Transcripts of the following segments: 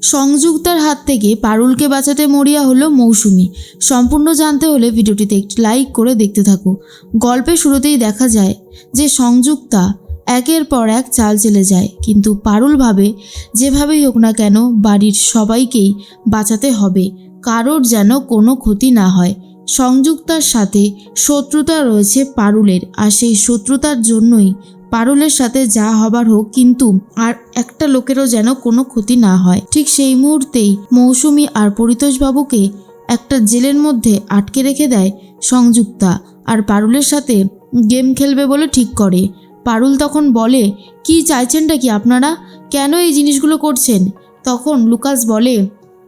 সংযুক্তার হাত থেকে পারুলকে বাঁচাতে মরিয়া হলো মৌসুমী। সম্পূর্ণ জানতে হলে ভিডিওটিতে একটি লাইক করে দেখতে থাকো। গল্পের শুরুতেই দেখা যায় যে সংযুক্তা একের পর এক চাল চেলে যায়, কিন্তু পারুল ভাবে যেভাবেই হোক না কেন বাড়ির সবাইকেই বাঁচাতে হবে, কারোর যেন কোনো ক্ষতি না হয়। সংযুক্তার সাথে শত্রুতা রয়েছে পারুলের, আর সেই শত্রুতার জন্যই পারুলের সাথে যা হবার হোক, কিন্তু আর একটা লোকেরও যেন কোনো ক্ষতি না হয়। ঠিক সেই মুহূর্তেই মৌসুমী আর পরিতোষবাবুকে একটা জেলের মধ্যে আটকে রেখে দেয় সংযুক্তা, আর পারুলের সাথে গেম খেলবে বলে ঠিক করে। পারুল তখন বলে, কি চাইছেনটা কি আপনারা, কেন এই জিনিসগুলো করছেন? তখন লুকাস বলে,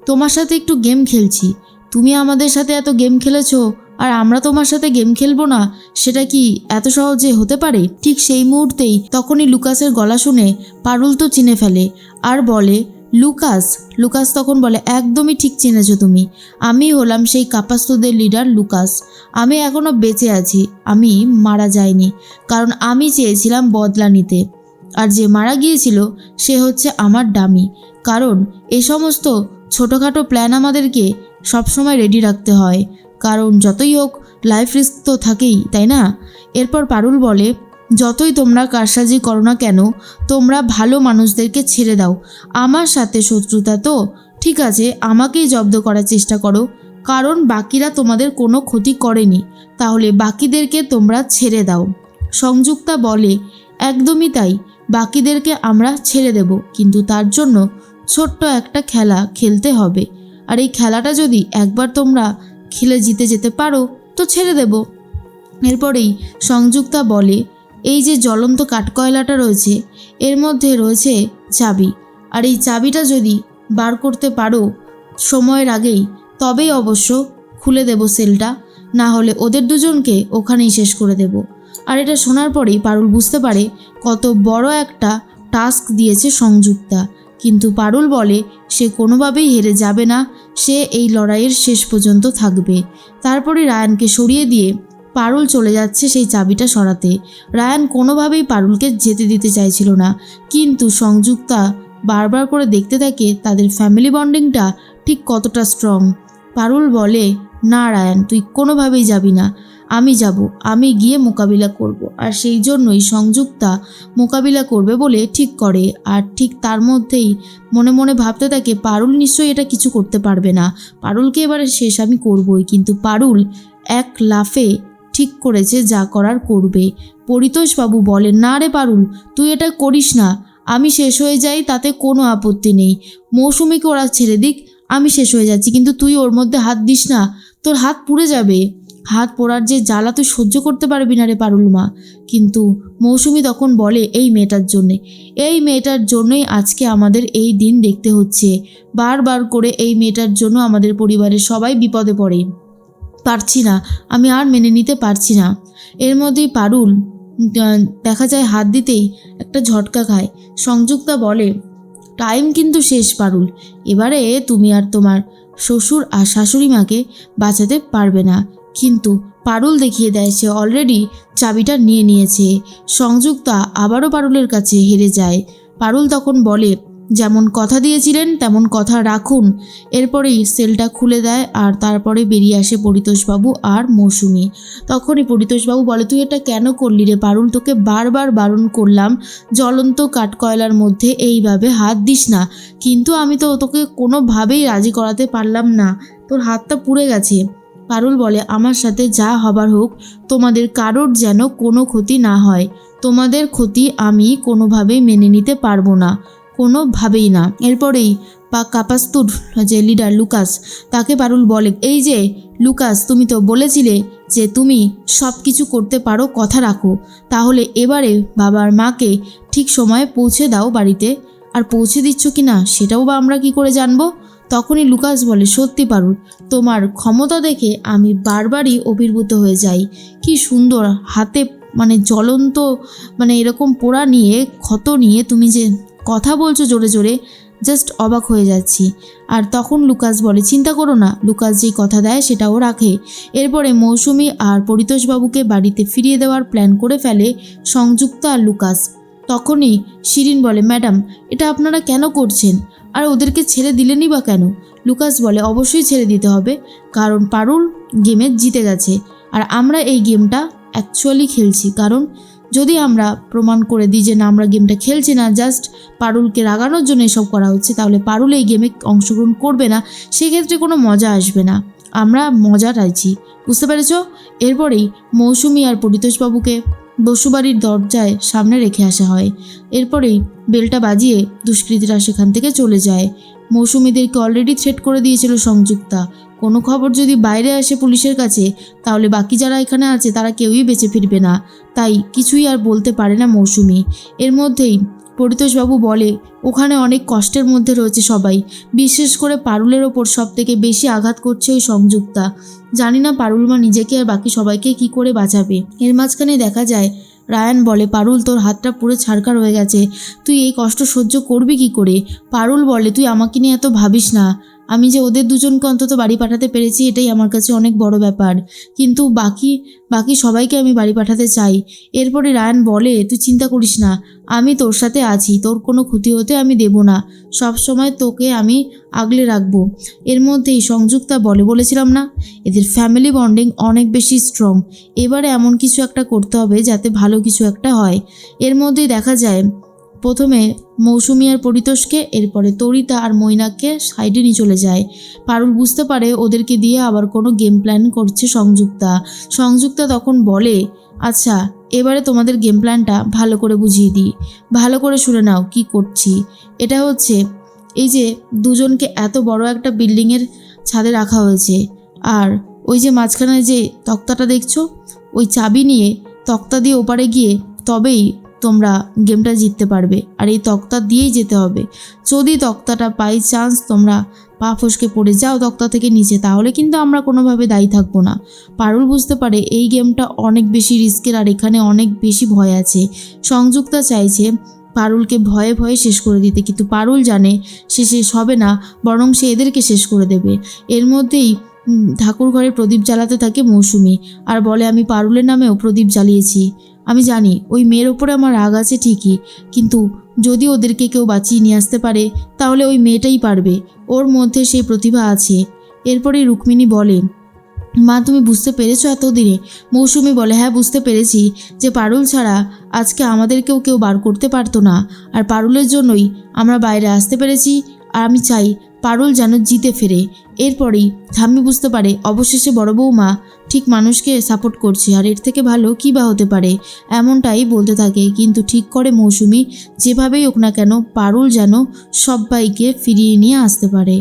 তোমার সাথে একটু গেম খেলছি, তুমি আমাদের সাথে এত গেম খেলেছো আর আমরা তোমার সাথে গেম খেলবো না, সেটা কি এত সহজে হতে পারে? ঠিক সেই মুহূর্তেই তখনই লুকাসের গলা শুনে পারুল তো চিনে ফেলে আর বলে, লুকাস। লুকাস তখন বলে, একদমই ঠিক চিনেছো তুমি, আমি হলাম সেই কাপাস্তদের লিডার লুকাস। আমি এখনও বেঁচে আছি, আমি মারা যাইনি, কারণ আমি চেয়েছিলাম বদলা নিতে, আর যে মারা গিয়েছিল সে হচ্ছে আমার ডামি। কারণ এই সমস্ত ছোটোখাটো প্ল্যান আমাদেরকে সবসময় রেডি রাখতে হয়, কারণ যতই হোক লাইফ রিস্ক তো থাকেই, তাই না? এরপর পারুল বলে, যতই তোমরা কারসাজি করো না কেন, তোমরা ভালো মানুষদেরকে ছেড়ে দাও। আমার সাথে শত্রুতা তো ঠিক আছে, আমাকেই জব্দ করার চেষ্টা করো, কারণ বাকিরা তোমাদের কোনো ক্ষতি করেনি, তাহলে বাকিদেরকে তোমরা ছেড়ে দাও। সংযুক্তা বলে, একদমই তাই, বাকিদেরকে আমরা ছেড়ে দেব, কিন্তু তার জন্য ছোট্ট একটা খেলা খেলতে হবে, আর এই খেলাটা যদি একবার তোমরা খেলে জিতে যেতে পারো তো ছেড়ে দেব। এরপরেই সংযুক্তা বলে, এই যে জ্বলন্ত কাঠকয়লাটা রয়েছে এর মধ্যে রয়েছে চাবি, আর এই চাবিটা যদি বার করতে পারো সময়ের আগেই, তবেই অবশ্য খুলে দেব সেলটা, না হলে ওদের দুজনকে ওখানেই শেষ করে দেব। আর এটা শোনার পরেই পারুল বুঝতে পারে কত বড় একটা টাস্ক দিয়েছে সংযুক্তা, কিন্তু পারুল বলে সে কোনোভাবেই হেরে যাবে না, সে এই লড়াইয়ের শেষ পর্যন্ত থাকবে। তারপরে রায়ানকে সরিয়ে দিয়ে পারুল চলে যাচ্ছে সেই চাবিটা সরাতে। রায়ান কোনোভাবেই পারুলকে যেতে দিতে চাইছিল না, কিন্তু সংযুক্তা বারবার করে দেখতে থাকে তাদের ফ্যামিলি বন্ডিংটা ঠিক কতটা স্ট্রং। পারুল বলে, না রায়ান, তুই কোনোভাবেই যাবি না, আমি যাব, আমি গিয়ে মোকাবিলা করব। আর সেই জন্যই সংযুক্তা মোকাবিলা করবে বলে ঠিক করে, আর ঠিক তার মধ্যেই মনে মনে ভাবতে থাকে, পারুল নিশ্চয়ই এটা কিছু করতে পারবে না, পারুলকে এবারে শেষ আমি করবই। কিন্তু পারুল এক লাফে ঠিক করেছে যা করার করবে। পরিতোষবাবু বলেন, না রে পারুল, তুই এটা করিস না, আমি শেষ হয়ে যাই তাতে কোনো আপত্তি নেই, মৌসুমীকে ওরা ছেড়ে দিক, আমি শেষ হয়ে যাচ্ছি, কিন্তু তুই ওর মধ্যে হাত দিস না, তোর হাত পুড়ে যাবে, হাত পোড়ার যে জ্বালা তুই সহ্য করতে পারবি না রে পারুল মা। কিন্তু মৌসুমী তখন বলে, এই মেয়েটার জন্যই আজকে আমাদের এই দিন দেখতে হচ্ছে, বারবার করে এই মেয়েটার জন্য আমাদের পরিবারের সবাই বিপদে পড়ে, পারছি না, আমি আর মেনে নিতে পারছি না। এর মধ্যেই পারুল দেখা যায় হাত দিতেই একটা ঝটকা খায়। সংযুক্তা বলে, টাইম কিন্তু শেষ পারুল, এবারে তুমি আর তোমার শ্বশুর আর শাশুড়ি মাকে বাঁচাতে পারবে না। কিন্তু পারুল দেখিয়ে দেয় সে অলরেডি চাবিটা নিয়ে নিয়েছে। সংযুক্তা আবারও পারুলের কাছে হেরে যায়। পারুল তখন বলে, যেমন কথা দিয়েছিলেন তেমন কথা রাখুন। এরপরেই সেলটা খুলে দেয়, আর তারপরে বেরিয়ে আসে পরিতোষবাবু আর মৌসুমী। তখনই পরিতোষবাবু বলে, তুই এটা কেন করলি রে পারুল, তোকে বারবার বারণ করলাম জ্বলন্ত কাঠকয়লার মধ্যে এইভাবে হাত দিস না, কিন্তু আমি তো তোকে কোনোভাবেই রাজি করাতে পারলাম না, তোর হাতটা পুড়ে গেছে। পারুল বলে, আমার সাথে যা হবার হোক, তোমাদের কারোর যেন কোনো ক্ষতি না হয়, তোমাদের ক্ষতি আমি কোনোভাবেই মেনে নিতে পারবো না, কোনোভাবেই না। এরপরেই কাপাস্তুর যে লিডার লুকাস, তাকে পারুল বলে, এই যে লুকাস, তুমি তো বলেছিলে যে তুমি সব কিছু করতে পারো, কথা রাখো, তাহলে এবারে বাবার মাকে ঠিক সময়ে পৌঁছে দাও বাড়িতে, আর পৌঁছে দিচ্ছ কি না সেটাও বা আমরা কি করে জানবো? তখনই লুকাস বলে, সত্যি পারুল, তোমার ক্ষমতা দেখে আমি বারবারই অভিভূত হয়ে যাই, কি সুন্দর হাতে জ্বলন্ত এরকম পোড়া নিয়ে ক্ষত নিয়ে তুমি যে কথা বলছো জোরে জোরে, জাস্ট অবাক হয়ে যাচ্ছি। আর তখন লুকাস বলে, চিন্তা করো না, লুকাস যেই কথা দেয় সেটাও রাখে। এরপরে মৌসুমী আর পরিতোষবাবুকে বাড়িতে ফিরিয়ে দেওয়ার প্ল্যান করে ফেলে সংযুক্তা আর লুকাস। তখনই শিরিন বলে, ম্যাডাম, এটা আপনারা কেন করছেন? আর ওদেরকে ছেড়ে দিলেনই বা কেন? লুকাস বলে অবশ্যই ছেড়ে দিতে হবে, কারণ পারুল গেমে জিতে গেছে আর আমরা এই গেমটা অ্যাকচুয়ালি খেলছি। কারণ যদি আমরা প্রমাণ করে দিই যে না আমরা গেমটা খেলছি না, জাস্ট পারুলকে রাগানোর জন্য এসব করা হচ্ছে, তাহলে পারুল এই গেমে অংশগ্রহণ করবে না, সেক্ষেত্রে কোনো মজা আসবে না। আমরা মজা চাইছি, বুঝতে পেরেছ? এরপরেই মৌসুমি আর পরিতোষবাবুকে বসুবাড়ির দরজায় সামনে রেখে আসা হয়। এরপরেই বেলটা বাজিয়ে দুষ্কৃতীরা সেখান থেকে চলে যায়। মৌসুমিদেরকে অলরেডি থ্রেট করে দিয়েছিল সংযুক্তা, কোনো খবর যদি বাইরে আসে পুলিশের কাছে, তাহলে বাকি যারা এখানে আছে তারা কেউই বেঁচে ফিরবে না। তাই কিছুই আর বলতে পারে না মৌসুমি। এর মধ্যেই পরিতোষবাবু বলে ওখানে অনেক কষ্টের মধ্যে রয়েছে সবাই, বিশেষ করে পারুলের ওপর সব থেকে বেশি আঘাত করছে ওই সংযুক্তা। জানি না পারুল মা নিজেকে আর বাকি সবাইকে কি করে বাঁচাবে। এর মাঝখানে দেখা যায় রায়ান বলে পারুল তোর হাতটা পুরো ছাড়কার হয়ে গেছে, তুই এই কষ্ট সহ্য করবি কি করে? পারুল বলে তুই আমাকে নিয়ে এত ভাবিস না, আমি যে ওদের দুজনকে অন্তত বাড়ি পাঠাতে পেরেছি এটাই আমার কাছে অনেক বড় ব্যাপার, কিন্তু বাকি সবাইকে আমি বাড়ি পাঠাতে চাই। এরপরে রায়ান বলে তুই চিন্তা করিস না, আমি তোর সাথে আছি, তোর কোনো ক্ষতি হতে আমি দেব না, সব সময় তোকে আমি আগলে রাখবো। এর মধ্যেই সংযুক্তা বলেছিলাম না এদের ফ্যামিলি বন্ডিং অনেক বেশি স্ট্রং, এবারে এমন কিছু একটা করতে হবে যাতে ভালো কিছু একটা হয়। এর মধ্যেই দেখা যায় প্রথমে মৌসুমি আর পরিতোষকে, এরপরে তরিতা আর মৈনাককে সাইডে নিয়ে চলে যায়। পারুল বুঝতে পারে ওদেরকে দিয়ে আবার কোনো গেম প্ল্যান করছে সংযুক্তা তখন বলে আচ্ছা এবারে তোমাদের গেম প্ল্যানটা ভালো করে বুঝিয়ে দিই, ভালো করে শুনে নাও কি করছি। এটা হচ্ছে এই যে দুজনকে এত বড় একটা বিল্ডিংয়ের ছাদে রাখা হয়েছে, আর ওই যে মাঝখানে যে তক্তাটা দেখছো, ওই চাবি নিয়ে তক্তা দিয়ে ওপারে গিয়ে তবেই তোমরা গেমটা জিততে পারবে, আর এই তক্তা দিয়েই যেতে হবে। যদি তক্তাটা বাই চান্স তোমরা পা ফসকে পড়ে যাও তক্তা থেকে নিচে, তাহলে কিন্তু আমরা কোনোভাবে দায়ী থাকবো না। পারুল বুঝতে পারে এই গেমটা অনেক বেশি রিস্কের আর এখানে অনেক বেশি ভয় আছে। সংযুক্তা চাইছে পারুলকে ভয়ে ভয়ে শেষ করে দিতে, কিন্তু পারুল জানে সে শেষ হবে না, বরং সে এদেরকে শেষ করে দেবে। এর মধ্যেই ঠাকুর ঘরে প্রদীপ জ্বালাতে থাকে মৌসুমি আর বলে আমি পারুলের নামেও প্রদীপ জ্বালিয়েছি। আমি জানি ওই মেয়ের ওপরে আমার রাগ আছে ঠিকই, কিন্তু যদি ওদেরকে কেউ বাঁচিয়ে নিয়ে আসতে পারে তাহলে ওই মেয়েটাই পারবে, ওর মধ্যে সেই প্রতিভা আছে। এরপরে রুক্মিণী বলে মা তুমি বুঝতে পেরেছো এতদিনে? মৌসুমি বলে হ্যাঁ বুঝতে পেরেছি যে পারুল ছাড়া আজকে আমাদেরকেও কেউ বার করতে পারতো না, আর পারুলের জন্যই আমরা বাইরে আসতে পেরেছি, আর আমি চাই পারুল যেন জিতে ফেরে। এরপরেই ঠাম্মি বুঝতে পারে অবশেষে বড় বৌমা ঠিক মানুষকে সাপোর্ট করছে, আর এর থেকে ভালো কী বা হতে পারে, এমনটাই বলতে থাকে। কিন্তু ঠিক করে মৌসুমি যেভাবেই হোক না কেন পারুল যেন সবাইকে ফিরিয়ে নিয়ে আসতে পারে।